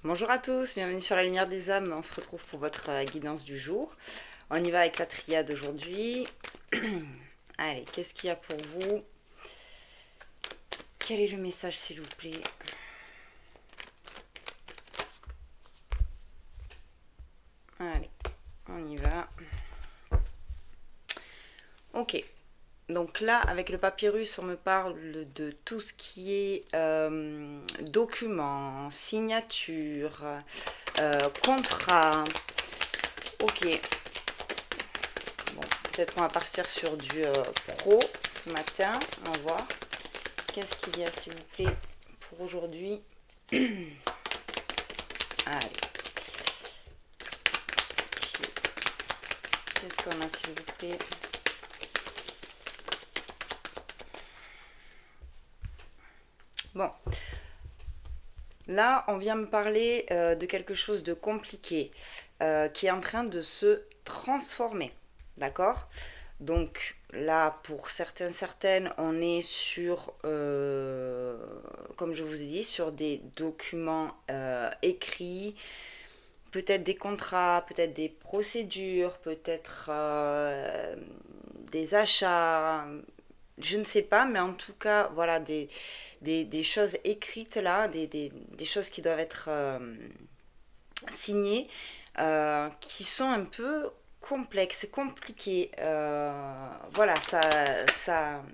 Bonjour à tous, bienvenue sur la lumière des âmes. On se retrouve pour votre guidance du jour. On y va avec la triade aujourd'hui. Allez, qu'est-ce qu'il y a pour vous? Quel est le message, s'il vous plaît? Allez, on y va. Ok. Donc là, avec le papyrus, on me parle de tout ce qui est documents, signatures, contrats. Ok. Bon, peut-être qu'on va partir sur du pro ce matin. On va voir. Qu'est-ce qu'il y a, s'il vous plaît, pour aujourd'hui? Allez. Qu'est-ce qu'on a, s'il vous plaît? Bon. Là, on vient me parler de quelque chose de compliqué qui est en train de se transformer. D'accord? Donc là, pour certains, certaines, on est sur, comme je vous ai dit, sur des documents écrits, peut-être des contrats, peut-être des procédures, peut-être des achats, je ne sais pas, mais en tout cas, voilà, des choses écrites là, des choses qui doivent être signées, qui sont un peu complexes, compliquées. Voilà, ça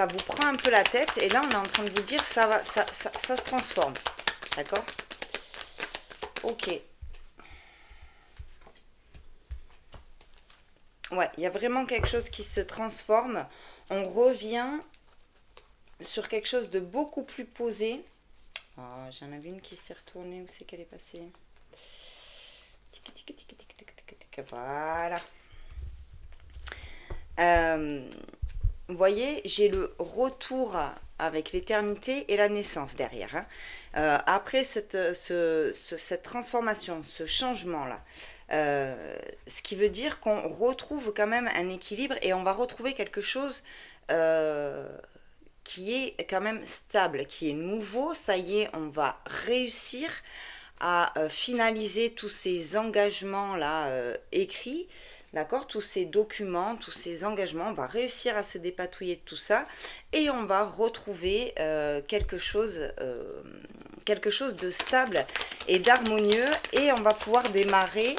vous prend un peu la tête, et là, on est en train de vous dire, ça se transforme. D'accord? Ok. Ouais, il y a vraiment quelque chose qui se transforme. On revient sur quelque chose de beaucoup plus posé. Oh, j'en avais une qui s'est retournée. Où c'est qu'elle est passée? Voilà. Vous voyez, j'ai le retour avec l'éternité et la naissance derrière. Hein. Après cette transformation, ce changement-là, ce qui veut dire qu'on retrouve quand même un équilibre et on va retrouver quelque chose qui est quand même stable, qui est nouveau. Ça y est, on va réussir à finaliser tous ces engagements-là écrits, d'accord, tous ces documents, tous ces engagements. On va réussir à se dépatouiller de tout ça et on va retrouver quelque chose de stable et d'harmonieux, et on va pouvoir démarrer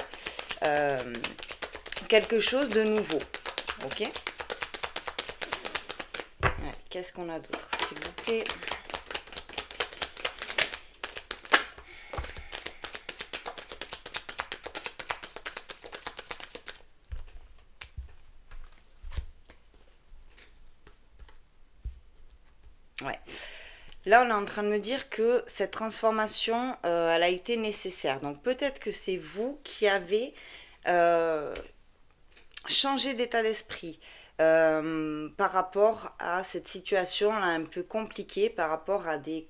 euh, quelque chose de nouveau. Ok? Ouais, qu'est-ce qu'on a d'autre, s'il vous plaît? Ouais. Là, on est en train de me dire que cette transformation, elle a été nécessaire. Donc peut-être que c'est vous qui avez euh, changé d'état d'esprit par rapport à cette situation-là un peu compliquée, par rapport à des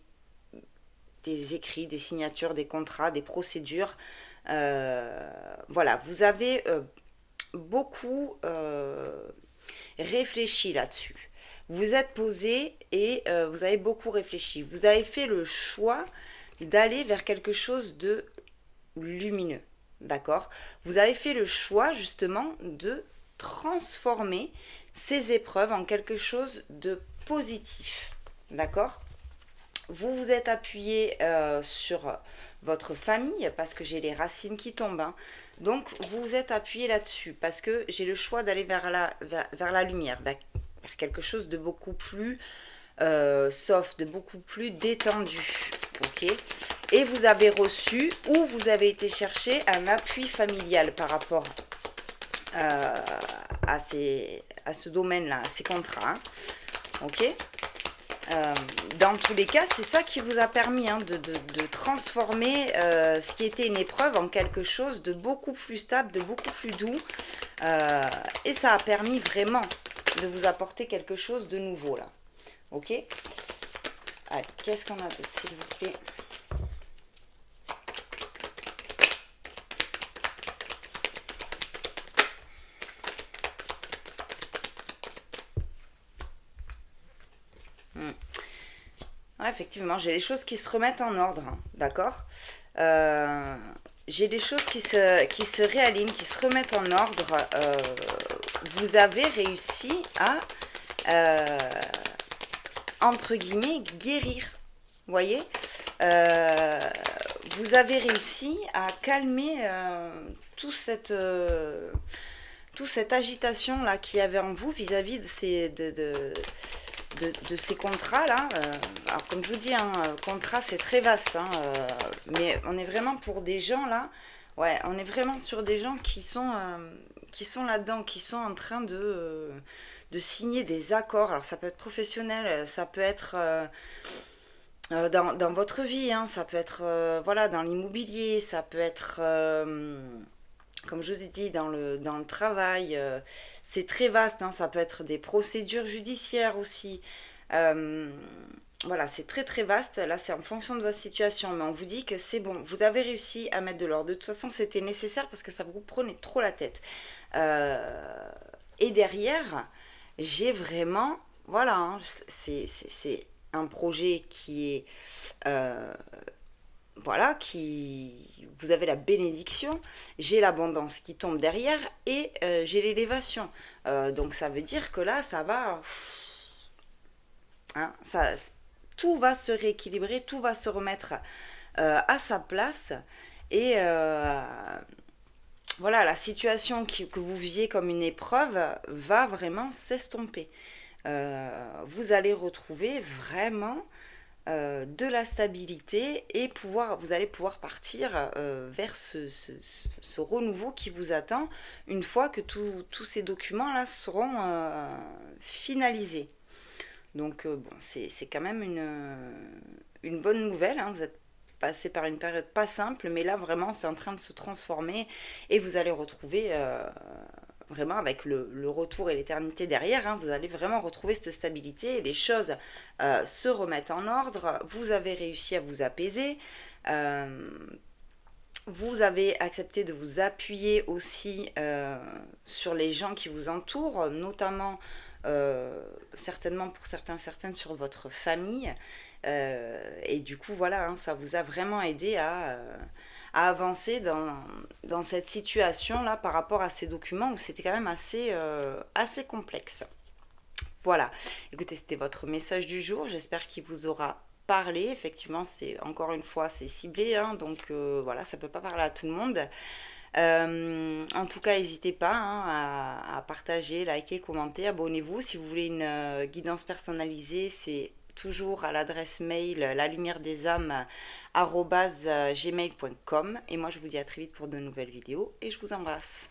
écrits, des signatures, des contrats, des procédures. Voilà, vous avez beaucoup réfléchi là-dessus. Vous êtes posé et vous avez beaucoup réfléchi. Vous avez fait le choix d'aller vers quelque chose de lumineux. D'accord? Vous avez fait le choix justement de transformer ces épreuves en quelque chose de positif. D'accord? Vous vous êtes appuyé sur votre famille parce que j'ai les racines qui tombent. Hein. Donc vous vous êtes appuyé là-dessus parce que j'ai le choix d'aller vers la lumière, vers quelque chose de beaucoup plus soft, de beaucoup plus détendu. Ok. Et vous avez reçu ou vous avez été chercher un appui familial par rapport à ce domaine-là, à ces contrats. Hein. Ok. Dans tous les cas, c'est ça qui vous a permis de transformer ce qui était une épreuve en quelque chose de beaucoup plus stable, de beaucoup plus doux. Et ça a permis vraiment de vous apporter quelque chose de nouveau là. Ok? Allez, qu'est-ce qu'on a d'autre, s'il vous plaît? Ouais, effectivement, j'ai les choses qui se remettent en ordre, hein, d'accord? J'ai des choses qui se réalignent, qui se remettent en ordre. Vous avez réussi à, euh, entre guillemets, guérir. Vous voyez? Euh, vous avez réussi à calmer toute cette agitation là qu'il y avait en vous vis-à-vis de ces contrats-là. Alors, comme je vous dis, hein, contrat, c'est très vaste, hein, mais on est vraiment pour des gens là. Ouais, on est vraiment sur des gens qui sont là-dedans, qui sont en train de signer des accords. Alors, ça peut être professionnel, ça peut être dans votre vie, hein, ça peut être voilà, dans l'immobilier, ça peut être comme je vous ai dit, dans le travail, c'est très vaste, hein, ça peut être des procédures judiciaires aussi. Euh, voilà, c'est très très vaste. Là, c'est en fonction de votre situation, mais on vous dit que c'est bon, vous avez réussi à mettre de l'ordre. De toute façon, c'était nécessaire parce que ça vous prenait trop la tête. Euh, et derrière, j'ai vraiment, voilà, hein, c'est un projet qui est euh, voilà, qui vous avez la bénédiction, j'ai l'abondance qui tombe derrière et j'ai l'élévation. Donc ça veut dire que là, ça va, hein, tout va se rééquilibrer, tout va se remettre à sa place et voilà, la situation que vous viviez comme une épreuve va vraiment s'estomper. Vous allez retrouver vraiment de la stabilité et vous allez pouvoir partir vers ce renouveau qui vous attend une fois que tous ces documents-là seront finalisés. Donc bon, c'est quand même une bonne nouvelle, hein. Vous êtes passé par une période pas simple, mais là vraiment c'est en train de se transformer et vous allez retrouver vraiment avec le retour et l'éternité derrière, hein, vous allez vraiment retrouver cette stabilité, les choses se remettent en ordre, vous avez réussi à vous apaiser, euh, vous avez accepté de vous appuyer aussi sur les gens qui vous entourent, notamment certainement pour certains, certaines sur votre famille. Et du coup, voilà, hein, ça vous a vraiment aidé à avancer dans cette situation-là par rapport à ces documents où c'était quand même assez complexe. Voilà, écoutez, c'était votre message du jour, j'espère qu'il vous aura parlé. Effectivement, c'est encore une fois, c'est ciblé, hein, donc voilà, ça peut pas parler à tout le monde. En tout cas, n'hésitez pas, hein, à partager, liker, commenter, abonnez-vous. Si vous voulez une guidance personnalisée, c'est toujours à l'adresse mail lalumière-des-âmes@gmail.com. Et moi, je vous dis à très vite pour de nouvelles vidéos et je vous embrasse.